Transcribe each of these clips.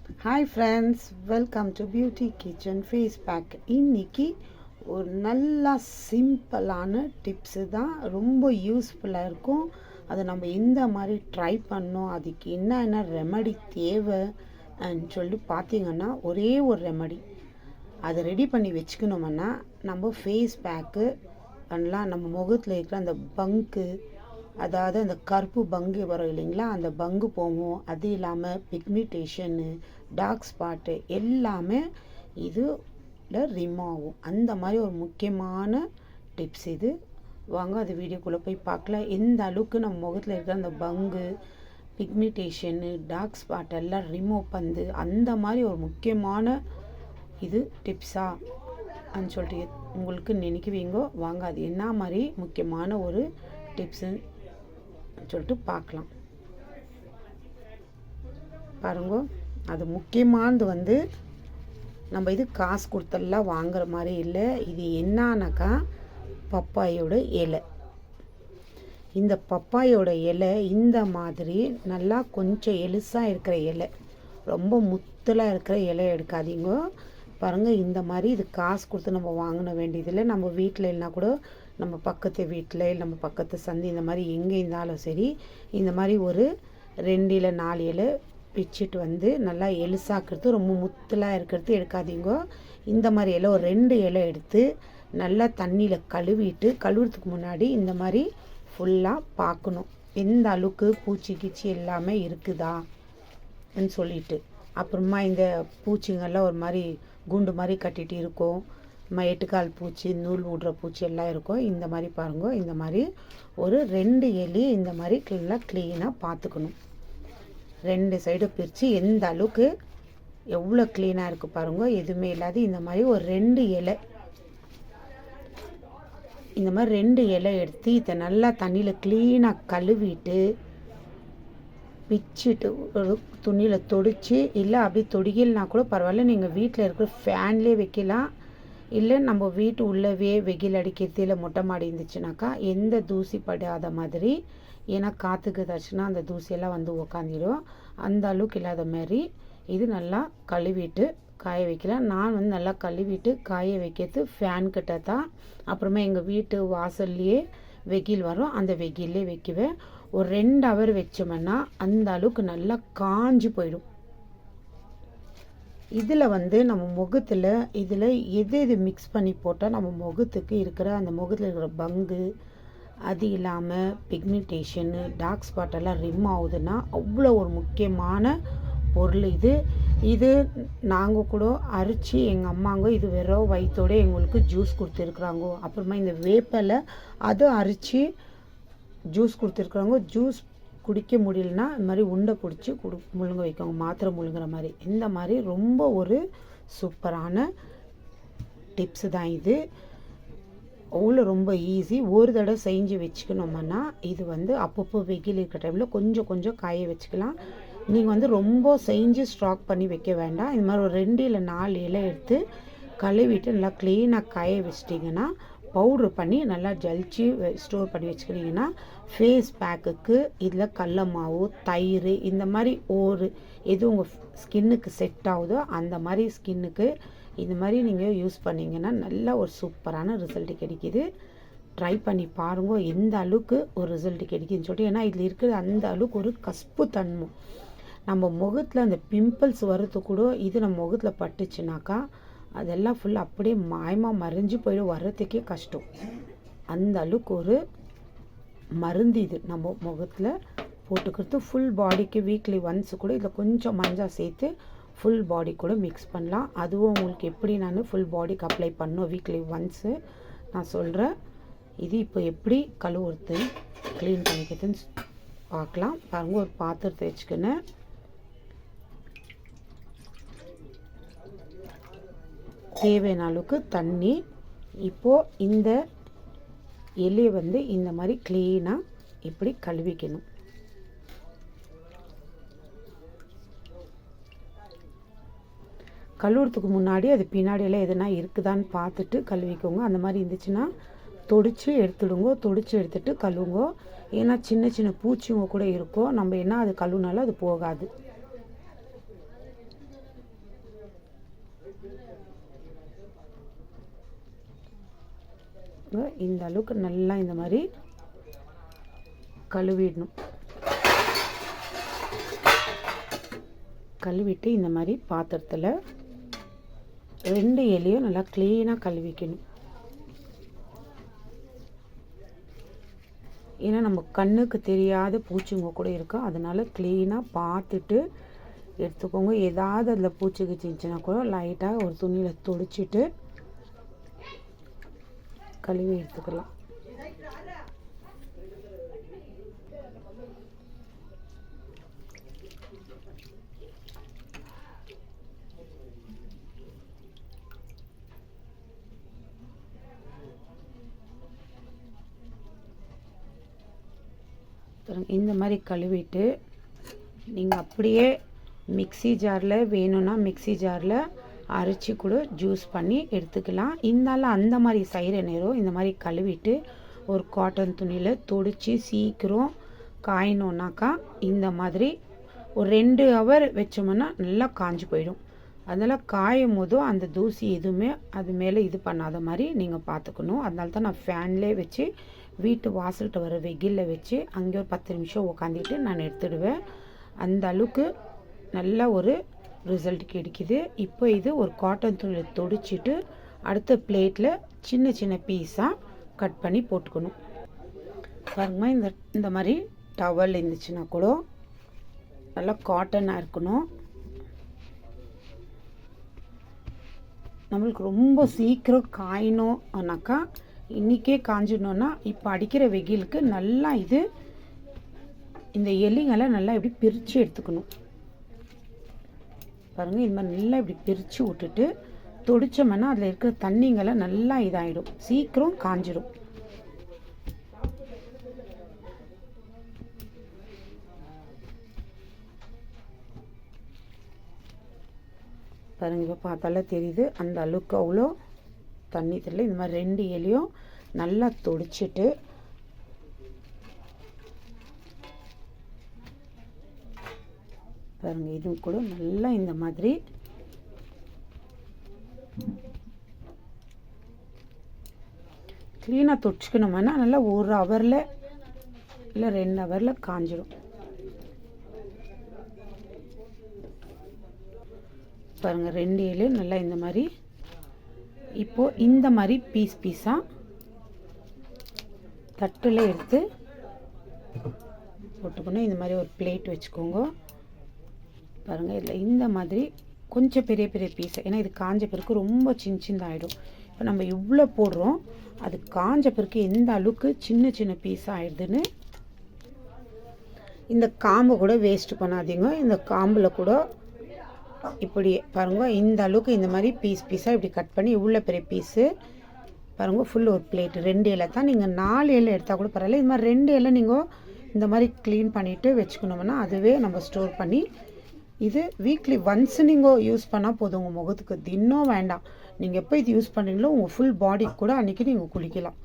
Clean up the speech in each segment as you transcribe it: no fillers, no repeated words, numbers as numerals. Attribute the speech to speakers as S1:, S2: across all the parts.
S1: Hi friends, welcome to beauty kitchen face pack. இன்றைக்கி ஒரு நல்லா சிம்பிளான டிப்ஸு தான், ரொம்ப யூஸ்ஃபுல்லாக இருக்கும். அதை நம்ம எந்த மாதிரி ட்ரை பண்ணோம், அதுக்கு என்ன ரெமடி தேவைன்னு சொல்லி பார்த்தீங்கன்னா, ஒரே ஒரு ரெமடி அதை ரெடி பண்ணி வச்சுக்கணுமன்னா நம்ம ஃபேஸ் பேக்கு பண்ணலாம். நம்ம முகத்தில் இருக்கிற அந்த பங்கு, அதாவது அந்த கருப்பு பங்கு வரும் இல்லைங்களா, அந்த பங்கு போகும். அது இல்லாமல் பிக்மிட்டேஷனு, டார்க் ஸ்பாட்டு எல்லாமே இதில் ரிமூவ் ஆகும். அந்த மாதிரி ஒரு முக்கியமான டிப்ஸ் இது. வாங்க அது வீடியோக்குள்ளே போய் பார்க்கலாம். எந்த அளவுக்கு நம்ம முகத்தில் இருக்கிற அந்த பங்கு, பிக்மிட்டேஷனு, டார்க் ஸ்பாட் எல்லாம் ரிமூவ் பண்ணுது, அந்த மாதிரி ஒரு முக்கியமான இது டிப்ஸான்னு சொல்லிட்டு உங்களுக்கு நினைக்குவீங்க. வாங்க அது என்ன மாதிரி முக்கியமான ஒரு டிப்ஸுன்னு சொல்லிட்டு பார்க்கலாம். பாருங்க, அது முக்கியமானது நம்ம இது காசு கொடுத்தெல்லாம் வாங்குற மாதிரி இல்லை. இது என்னன்னாக்கா பப்பாயோட இலை. இந்த பப்பாயோட இலை இந்த மாதிரி நல்லா கொஞ்சம் எலுசாக இருக்கிற இலை, ரொம்ப முத்தலாக இருக்கிற இலை எடுக்காதீங்க. பாருங்கள், இந்த மாதிரி இது காசு கொடுத்து நம்ம வாங்கின வேண்டியதில்லை. நம்ம வீட்டில் இல்லைனா கூட நம்ம பக்கத்து வீட்டில் இல்லை நம்ம பக்கத்து சந்தி இந்த மாதிரி எங்கே இருந்தாலும் சரி, இந்த மாதிரி ஒரு 2 இல்லை 4 இலை பிச்சுட்டு நல்லா எலுசாக்கிறது, ரொம்ப முத்தலாக இருக்கிறது எடுக்காதீங்க. இந்த மாதிரி இலை ஒரு 2 இலை எடுத்து நல்லா தண்ணியில் கழுவுறதுக்கு முன்னாடி இந்த மாதிரி ஃபுல்லாக பார்க்கணும், எந்த அளவுக்கு பூச்சி கீச்சி எல்லாமே இருக்குதான்னு சொல்லிட்டு. அப்புறமா இந்த பூச்சிங்கெல்லாம் ஒரு மாதிரி குண்டு மாதிரி கட்டிகிட்டு இருக்கும், எட்டுக்கால் பூச்சி, நூல் விடுற பூச்சி எல்லாம் இருக்கும். இந்த மாதிரி பாருங்க, இந்த மாதிரி ஒரு 2 இலை இந்த மாதிரி நல்லா க்ளீனாக பார்த்துக்கணும். 2 சைடும் பிரித்து எந்த அளவுக்கு எவ்வளோ க்ளீனாக இருக்குது பாருங்கள், எதுவுமே இல்லாது இந்த மாதிரி ஒரு 2 இலை, இந்த மாதிரி 2 இலை எடுத்து இதை நல்லா தண்ணியில் க்ளீனாக கழுவிட்டு பிச்சுட்டு ஒரு துணியில் தொடிச்சு, இல்லை அப்படி தொடிக்கலனா கூட பரவாயில்ல, நீங்கள் வீட்டில் இருக்கிற ஃபேன்லேயே வைக்கலாம். இல்லை நம்ம வீட்டு உள்ளவே வெயில் அடிக்கிறது, இல்லை மொட்டை மாடி இருந்துச்சுனாக்கா எந்த தூசி படாத மாதிரி, ஏன்னா காற்றுக்கு ஏதாச்சுன்னா அந்த தூசியெல்லாம் உக்காந்துடும். அந்த அளவுக்கு இல்லாத மாதிரி இது நல்லா கழுவிட்டு காய வைக்கலாம். நான் நல்லா கழுவிட்டு காய வைக்கிறது ஃபேன் கிட்ட தான். அப்புறமா எங்கள் வீட்டு வாசல்லையே வெயில் வரும், அந்த வெயிலே வைக்குவேன். ஒரு 2 ஹவர் வச்சோம்னா அந்த அளவுக்கு நல்லா காஞ்சி போயிடும். இதில் நம்ம முகத்தில் எது எது மிக்ஸ் பண்ணி போட்டால் நம்ம முகத்துக்கு இருக்கிற அந்த முகத்தில் இருக்கிற பங்கு, அது இல்லாமல் பிக்மிட்டேஷனு, டார்க் ஸ்பாட்டெல்லாம் ரிமூவ் ஆகுதுன்னா அவ்வளோ ஒரு முக்கியமான பொருள் இது. இது நாங்கள் கூட அரைச்சி எங்கள் அம்மாங்க இது வெறும் வயிற்றோடு எங்களுக்கு ஜூஸ் கொடுத்துருக்குறாங்க. அப்புறமா இந்த வேப்பலை அதை அரைச்சி ஜூஸ் கொடுத்துருக்குறாங்க. ஜூஸ் குடிக்க முடியலன்னா இந்த மாதிரி உண்டை பிடிச்சி முழுங்க வைக்கோங்க, மாத்திரை முழுங்குற மாதிரி. இந்த மாதிரி ரொம்ப ஒரு சூப்பரான டிப்ஸு தான் இது. அவ்வளோ ரொம்ப ஈஸி. ஒரு தடவை செஞ்சு வச்சுக்கணும்னா இது அப்பப்போ வெயில் இருக்கிற டைமில் கொஞ்சம் கொஞ்சம் காய வச்சுக்கலாம். நீங்கள் ரொம்ப செஞ்சு ஸ்டாக் பண்ணி வைக்க வேண்டாம். இந்த மாதிரி ஒரு 2 இல்லை 4 இலை எடுத்து கழுவிட்டு நல்லா க்ளீனாக காய வச்சிட்டிங்கன்னா, பவுட்ரு பண்ணி நல்லா ஜலிச்சு ஸ்டோர் பண்ணி வச்சுக்கிட்டிங்கன்னா, ஃபேஸ் பேக்குக்கு இதில் கடல மாவு, தயிர், இந்த மாதிரி எது உங்கள் ஸ்கின்னுக்கு செட் ஆகுதோ அந்த மாதிரி ஸ்கின்னுக்கு இந்த மாதிரி நீங்கள் யூஸ் பண்ணிங்கன்னா நல்ல ஒரு சூப்பரான ரிசல்ட் கிடைக்கிது. ட்ரை பண்ணி பாருங்க எந்த அளவுக்கு ஒரு ரிசல்ட் கிடைக்குதுன்னு சொல்லிட்டு. ஏன்னா இதில் இருக்கிற அந்த அளவுக்கு ஒரு கசப்பு தன்மை, நம்ம முகத்தில் அந்த பிம்பிள்ஸ் வர்றது கூட இது நம்ம முகத்தில் பட்டுச்சுனாக்கா அதெல்லாம் ஃபுல்லாக அப்படியே மாயமாக மறைஞ்சு போயிடும், வர்றதுக்கே கஷ்டம். அந்த அளவுக்கு ஒரு மருந்து இது. நம்ம முகத்தில் போட்டுக்கிறது ஃபுல் பாடிக்கு வீக்லி ஒன்ஸ் கூட இதில் கொஞ்சம் மஞ்சள் சேர்த்து ஃபுல் பாடி கூட மிக்ஸ் பண்ணலாம். அதுவும் உங்களுக்கு எப்படி நான் ஃபுல் பாடிக்கு அப்ளை பண்ணோம் வீக்லி ஒன்ஸு நான் சொல்கிறேன். இது இப்போ எப்படி கழுவுறது க்ளீன் பண்ணிக்கிறதுன்னு பார்க்கலாம். பாருங்கள், ஒரு பாத்திரத்தை வச்சுக்கின்னு தேவையான அளவுக்கு தண்ணி. இப்போது இந்த இலையை இந்த மாதிரி க்ளீனாக இப்படி கழுவிக்கணும். கழுவுறதுக்கு முன்னாடி அது பின்னாடியெல்லாம் எதுனா இருக்குதான்னு பார்த்துட்டு கழுவிக்கோங்க. அந்த மாதிரி இருந்துச்சுன்னா தொடிச்சு எடுத்துட்டு கழுவுங்க. ஏன்னா சின்ன சின்ன பூச்சிங்க கூட இருக்கும், நம்ம என்ன அது கழுவுனாலும் அது போகாது. இந்த அளவுக்கு நல்லா இந்த மாதிரி கழுவிடணும். கழுவிட்டு இந்த மாதிரி பாத்திரத்தில் 2 இலையும் நல்லா க்ளீனாக கழுவிக்கணும். ஏன்னா நம்ம கண்ணுக்கு தெரியாத பூச்சிங்க கூட இருக்கும், அதனால் க்ளீனாக பார்த்துட்டு எடுத்துக்கோங்க. ஏதாவது அதில் பூச்சி கிச்சிச்சுன்னா கூட லைட்டாக ஒரு துணியில் துடைச்சிட்டு கழுவி எடுத்துக்கலாம். இந்த மாதிரி கழுவிட்டு நீங்கள் அப்படியே மிக்ஸி ஜாரில் வேணும்னா மிக்ஸி ஜாரில் அரைச்சி கூட ஜூஸ் பண்ணி எடுத்துக்கலாம். இருந்தாலும் அந்த மாதிரி செய்கிற நேரம் இந்த மாதிரி கழுவிட்டு ஒரு காட்டன் துணியில் துடைச்சி சீக்கிரம் காயணுன்னாக்கா இந்த மாதிரி ஒரு 2 ஹவர் வச்சோம்னா நல்லா காஞ்சி போயிடும். அதனால் காயும் போதும் அந்த தூசி எதுவுமே அது மேலே இது பண்ணாத மாதிரி நீங்கள் பார்த்துக்கணும். அதனால தான் நான் ஃபேன்லேயே வச்சு வீட்டு வாசல்கிட்ட வர வெயிலில் வச்சு அங்கே ஒரு 10 நிமிஷம் உட்காந்துட்டு நான் எடுத்துடுவேன். அந்த அளவுக்கு நல்ல ஒரு ரிசல்ட் கிடைக்குது. இப்போ இது ஒரு காட்டன் துணியில் துடைச்சிட்டு அடுத்த பிளேட்டில் சின்ன சின்ன பீஸாக கட் பண்ணி போட்டுக்கணும். பாருங்க, இந்த மாதிரி டவல் இருந்துச்சுன்னா கூட நல்லா காட்டனாக இருக்கணும். நம்மளுக்கு ரொம்ப சீக்கிரம் காயணும்னாக்கா இன்றைக்கே காஞ்சிடணுன்னா இப்போ அடிக்கிற வெயிலுக்கு நல்லா இந்த எலிங்களை நல்லா இப்படி பிரித்து எடுத்துக்கணும். பாருங்கள், இது மாதிரி நல்லா இப்படி பிரித்து விட்டுட்டு துடிச்சோம்னா அதில் இருக்கிற தண்ணிங்களை நல்லா இதாகிடும், சீக்கிரம் காஞ்சிடும். பாருங்கள், இப்போ பார்த்தாலே தெரியுது அந்த அளவுக்கு அவ்வளோ தண்ணி தெரியல. இந்த மாதிரி 2 இலையும் நல்லா துடிச்சிட்டு பாருங்க, இதுவும் கூட நல்லா இந்த மாதிரி க்ளீனாக துடிச்சிக்கணும்னா நல்லா 1 ஹவரில் இல்லை 2 ஹவரில் காஞ்சிடும். பாருங்கள், 2 இலையும் நல்லா இந்த மாதிரி. இப்போது இந்த மாதிரி பீஸாக தட்டில் எடுத்து போட்டுக்கணும். இந்த மாதிரி ஒரு பிளேட் வச்சுக்கோங்க. பாருங்கள், இதில் இந்த மாதிரி கொஞ்சம் பெரிய பெரிய பீஸ், ஏன்னா இது காஞ்ச பிறகு ரொம்ப சின்னதாகிடும். இப்போ நம்ம இவ்வளோ போடுறோம், அது காஞ்ச பிறகு எந்த அளவுக்கு சின்ன சின்ன பீஸ் ஆகிடுதுன்னு. இந்த காம்பை கூட வேஸ்ட் பண்ணாதீங்க. இந்த காம்பில் கூட இப்படி பாருங்கள், இந்த அளவுக்கு இந்த மாதிரி பீஸாக இப்படி கட் பண்ணி இவ்வளோ பெரிய பீஸு பாருங்கள். ஃபுல் ஒரு பிளேட் 2 இலை தான். நீங்கள் 4 இலை எடுத்தால் கூட பரவாயில்ல. இது மாதிரி 2 இலை நீங்கள் இந்த மாதிரி க்ளீன் பண்ணிவிட்டு வச்சுக்கணும்னா அதுவே நம்ம ஸ்டோர் பண்ணி இது வீக்லி ஒன்ஸ் நீங்கள் யூஸ் பண்ணால் போதும். உங்கள் முகத்துக்கு தினம் வேண்டாம். நீங்கள் எப்போ இது யூஸ் பண்ணுறீங்களோ உங்கள் ஃபுல் பாடிக்கு கூட அன்றைக்கி நீங்கள் குளிக்கலாம்.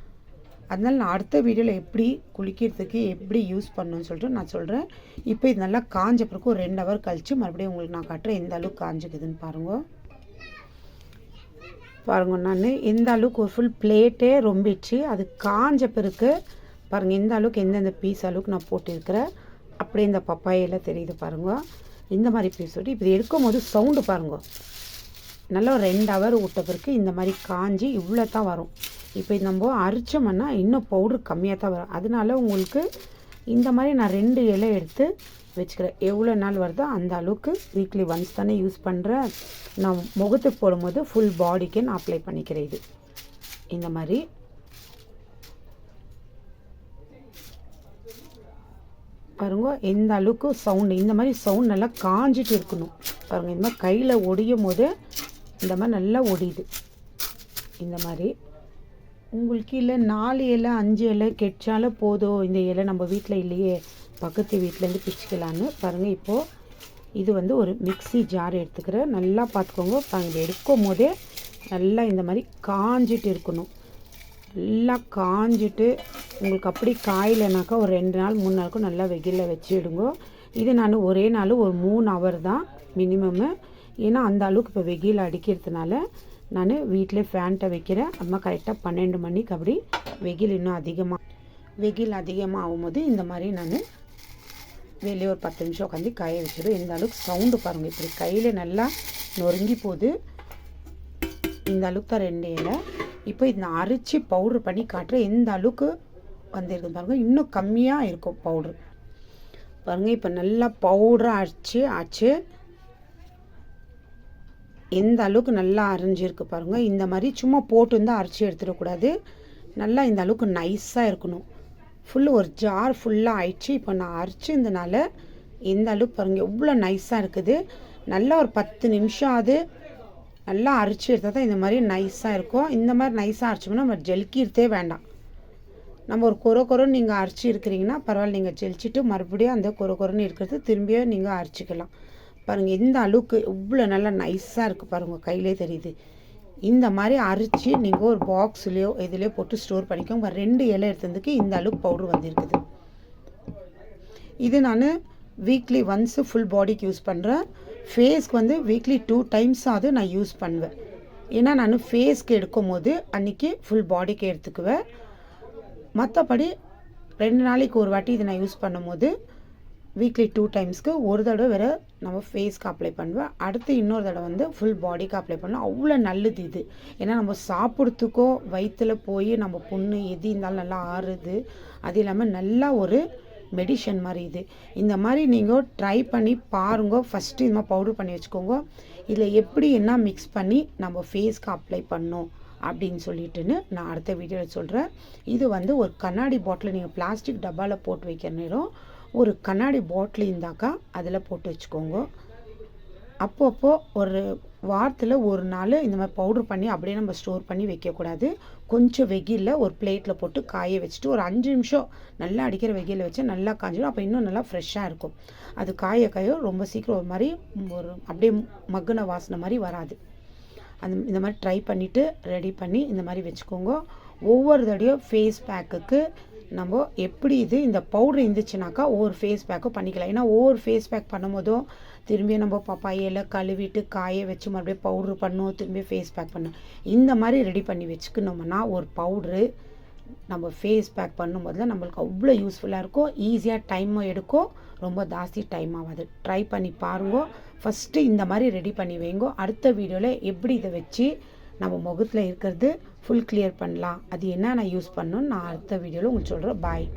S1: அதனால் நான் அடுத்த வீடியோவில் எப்படி குளிக்கிறதுக்கு எப்படி யூஸ் பண்ணணும்னு சொல்லிட்டு நான் சொல்கிறேன். இப்போ இது நல்லா காஞ்ச பிறகு ஒரு 2 ஹவர் கழித்து மறுபடியும் உங்களுக்கு நான் காட்டுறேன் எந்த அளவுக்கு காஞ்சிக்குதுன்னு பாருங்கள். நான் எந்த அளவுக்கு ஒரு ஃபுல் பிளேட்டே ரொம்பிச்சு. அது காஞ்ச பிறகு பாருங்கள் எந்த அளவுக்கு எந்தெந்த பீஸ் அளவுக்கு நான் போட்டிருக்கிறேன். அப்படியே இந்த பப்பாயெல்லாம் தெரியுது பாருங்கள். இந்த மாதிரி பீஸ் விட்டு இப்போ எடுக்கும் போது சவுண்டு பாருங்கள். நல்லா ஒரு 2 ஹவர் விட்ட பிறகு இந்த மாதிரி காஞ்சி இவ்வளோ தான் வரும். இப்போ நம்ம அரைச்சோம்னா இன்னும் பவுடர் கம்மியாக தான் வரும். அதனால உங்களுக்கு இந்த மாதிரி நான் 2 இலை எடுத்து வச்சுக்கிறேன். எவ்வளோ நாள் வருதோ அந்த அளவுக்கு வீக்லி ஒன்ஸ் தானே யூஸ் பண்ணுறேன். நான் முகத்துக்கு போடும்போது ஃபுல் பாடிக்கு நான் அப்ளை பண்ணிக்கிறேன். இது இந்த மாதிரி பாருங்க எந்த அளவுக்கு சவுண்டு. இந்த மாதிரி சவுண்ட் நல்லா காஞ்சிட்டு இருக்கணும். பாருங்கள், இந்த மாதிரி கையில் ஒடியும் போது இந்த மாதிரி நல்லா ஒடியுது. இந்த மாதிரி உங்களுக்கு இல்லை 4 இலை 5 இலை கெச்சாலும் போதும். இந்த இலை நம்ம வீட்டில் இல்லையே, பக்கத்து வீட்டிலேருந்து பிச்சுக்கலான்னு பாருங்கள். இப்போது இது ஒரு மிக்ஸி ஜார் எடுத்துக்கிறேன். நல்லா பார்த்துக்கோங்க. பாருங்கள், எடுக்கும் போதே நல்லா இந்த மாதிரி காஞ்சிட்டு இருக்கணும். நல்லா காஞ்சிட்டு உங்களுக்கு அப்படி காயிலனாக்கா ஒரு 2 நாள் 3 நாளுக்கும் நல்லா வெயிலில் வச்சுடுங்க. இது நான் ஒரே நாள் ஒரு 3 ஹவர் தான் மினிமம்மு. ஏன்னா அந்த அளவுக்கு இப்போ வெயில் அடிக்கிறதுனால நான் வீட்டிலே ஃபேன்ட்டை வைக்கிறேன். அம்மா கரெக்டாக 12 மணிக்கு அப்படி வெயில் இன்னும் வெயில் அதிகமாக ஆகும்போது இந்த மாதிரி நான் வெளியே ஒரு 10 நிமிஷம் உட்காந்து காய வச்சிடும். எந்த அளவுக்கு சவுண்டு பாருங்கள், இப்படி கையில் நல்லா நொறுங்கி போகுது. இந்த அளவுக்கு தான் 2 இலை. இப்போ இதை நான் அரைச்சி பவுட்ரு பண்ணி காட்டுறேன் எந்த அளவுக்கு வந்துருக்கு பாருங்கள். இன்னும் கம்மியாக இருக்கும் பவுட்ரு பாருங்கள். இப்போ நல்லா பவுடராக ஆச்சு. எந்த அளவுக்கு நல்லா அரைஞ்சிருக்கு பாருங்கள். இந்த மாதிரி சும்மா போட்டு வந்து அரைச்சி எடுத்துடக்கூடாது. நல்லா இந்த அளவுக்கு நைஸாக இருக்கணும். ஃபுல்லு ஒரு ஜார் ஃபுல்லாக ஆயிடுச்சு. இப்போ நான் அரைச்சிருந்தனால எந்த அளவுக்கு பாருங்கள் எவ்வளோ நைஸாக இருக்குது. நல்லா ஒரு 10 நிமிஷம் அது நல்லா அரைச்சி எடுத்தால் தான் இந்த மாதிரி நைஸாக இருக்கும். இந்த மாதிரி நைஸாக அரைச்சோம்னா நம்ம ஜெலிக்கிறதே வேண்டாம். நம்ம ஒரு கொரன்னு நீங்கள் அரைச்சி இருக்கிறீங்கன்னா பரவாயில்ல, நீங்கள் ஜெலிச்சிட்டு மறுபடியும் அந்த கொரன்னு இருக்கிறது திரும்பியும் நீங்கள் அரைச்சிக்கலாம். பாருங்கள் எந்த அளவுக்கு இவ்வளோ நல்லா நைஸாக இருக்குது பாருங்கள், கையிலே தெரியுது. இந்த மாதிரி அரைச்சி நீங்கள் ஒரு பாக்ஸ்லேயோ இதுலேயோ போட்டு ஸ்டோர் பண்ணிக்கோங்க. 2 இலை எடுத்ததுக்கு இந்த அளவுக்கு பவுட்ரு வந்துருக்குது. இது நான் வீக்லி ஒன்ஸு ஃபுல் பாடிக்கு யூஸ் பண்ணுறேன். ஃபேஸ்க்கு வந்து வீக்லி 2 டைம்ஸ் அது நான் யூஸ் பண்ணுவேன். ஏன்னா நான் ஃபேஸ்க்கு எடுக்கும் போது அன்றைக்கி ஃபுல் பாடிக்கு எடுத்துக்குவேன். மற்றபடி 2 நாளைக்கு ஒரு வாட்டி இதை நான் யூஸ் பண்ணும் போது வீக்லி 2 டைம்ஸ்க்கு ஒரு தடவை வேறு நம்ம ஃபேஸ்க்கு அப்ளை பண்ணுவேன். அடுத்து இன்னொரு தடவை வந்து ஃபுல் பாடிக்கு அப்ளை பண்ணலாம். அவ்வளோ நல்லது இது. ஏன்னா நம்ம சாப்பிட்றதுக்கோ வயிற்றில் போய் நம்ம புண்ணு எது இருந்தாலும் நல்லா ஆறுது. அது இல்லாமல் நல்லா ஒரு மெடிஷன் மாதிரி இது. இந்த மாதிரி நீங்கள் ட்ரை பண்ணி பாருங்க. ஃபஸ்ட்டு இந்த மாதிரி பவுடர் பண்ணி வச்சுக்கோங்க. இதில் எப்படி என்ன மிக்ஸ் பண்ணி நம்ம ஃபேஸ்க்கு அப்ளை பண்ணோம் அப்படின்னு சொல்லிட்டுன்னு நான் அடுத்த வீடியோவில் சொல்கிறேன். இது வந்து ஒரு கண்ணாடி பாட்டில், நீங்கள் பிளாஸ்டிக் டப்பாவில் போட்டு வைக்கிற நேரம் ஒரு கண்ணாடி பாட்டில் இருந்தாக்கா அதில் போட்டு வச்சுக்கோங்க. அப்பப்போ ஒரு வாரத்தில் ஒரு நாள் இந்த மாதிரி பவுட்ரு பண்ணி அப்படியே நம்ம ஸ்டோர் பண்ணி வைக்கக்கூடாது. கொஞ்சம் வெயிலில் ஒரு பிளேட்டில் போட்டு காய வச்சுட்டு ஒரு 5 நிமிஷம் நல்லா அடிக்கிற வெயிலில் வச்சு நல்லா காஞ்சிடும். அப்போ இன்னும் நல்லா ஃப்ரெஷ்ஷாக இருக்கும். அது காய ரொம்ப சீக்கிரம் ஒரு மாதிரி அப்படியே மக்குன வாசனை மாதிரி வராது. இந்த மாதிரி ட்ரை பண்ணிவிட்டு ரெடி பண்ணி இந்த மாதிரி வச்சுக்கோங்க. ஒவ்வொரு தடையும் ஃபேஸ் பேக்குக்கு நம்ம எப்படி இந்த பவுட்ரு இருந்துச்சுனாக்கா ஒவ்வொரு ஃபேஸ் பேக்கும் பண்ணிக்கலாம். ஏன்னா ஒவ்வொரு ஃபேஸ் பேக் பண்ணும் போதும் திரும்பியும் நம்ம பப்பாயையில் கழுவிட்டு காய வச்சு மறுபடியும் பவுட்ரு பண்ணோம், திரும்பியும் ஃபேஸ் பேக் பண்ணோம். இந்த மாதிரி ரெடி பண்ணி வச்சுக்கணும்னா ஒரு பவுட்ரு நம்ம ஃபேஸ் பேக் பண்ணும் போதில் நம்மளுக்கு அவ்வளோ யூஸ்ஃபுல்லாக இருக்கும். ஈஸியாக டைமும் எடுக்கும், ரொம்ப ஜாஸ்தி டைம் ஆகாது. ட்ரை பண்ணி பாருங்க. ஃபஸ்ட்டு இந்த மாதிரி ரெடி பண்ணி வைங்க. அடுத்த வீடியோவில் எப்படி இதை வச்சு நம்ம முகத்தில் இருக்கிறது ஃபுல் கிளியர் பண்ணலாம், அது என்ன நான் யூஸ் பண்ணணும்னு நான் அடுத்த வீடியோவில் உங்களுக்கு சொல்கிறேன். பாய்.